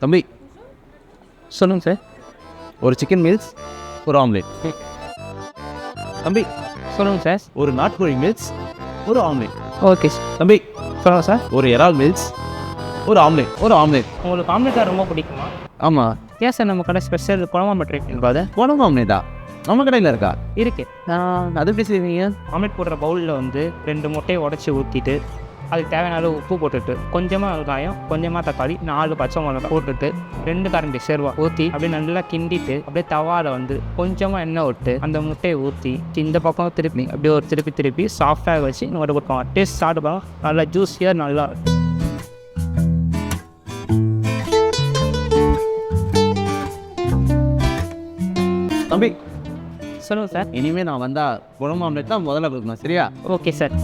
தம்பி சொல்லுங்கள் சார். ஒரு சிக்கன் மீல்ஸ் ஒரு ஆம்லேட். தம்பி சொல்லுங்கள் சார். ஒரு நாட்டுக்கோழி மீல்ஸ் ஒரு ஆம்லேட். Okay sir. தம்பி சொல்லுங்கள் சார். ஒரு இறால் மீல்ஸ் ஒரு ஆம்லேட். உங்களுக்கு ஆம்லேட் ரொம்ப பிடிக்குமா? ஆமாம். ஏன் சார் நம்ம கடை ஸ்பெஷல் குழம்பு ட்ரை பண்ணுறாத குழம்பு ஆம்லேட்டா நம்ம கடையில் இருக்கா? இருக்கு. அது எப்படி செய்வீங்க? ஆம்லேட் போடுற பவுலில் வந்து 2 முட்டையை உடச்சி ஊற்றிட்டு அதுக்கு தேவையான அளவு உப்பு போட்டுட்டு கொஞ்சமாக வெங்காயம் கொஞ்சமாக தக்காளி 4 பச்சை மிளகாய் போட்டுட்டு 2 கரண்டி சேர்வா ஊற்றி அப்படியே நல்லா கிண்டிட்டு அப்படியே தவாவில் வந்து கொஞ்சமாக எண்ணெய் விட்டு அந்த முட்டையை ஊற்றி இந்த பக்கம் திருப்பி அப்படியே ஒரு திருப்பி சாஃப்டாக வச்சு இன்னொரு கொடுப்பாங்க. டேஸ்ட் சாப்பிடுவாங்க. நல்லா ஜூஸியாக நல்லா. தம்பி சொல்லுங்கள் சார். இனிமேல் நான் வந்தால் குழம்பு ஆம்லேட் தான் முதல்ல கொடுக்கணும், சரியா? Okay sir.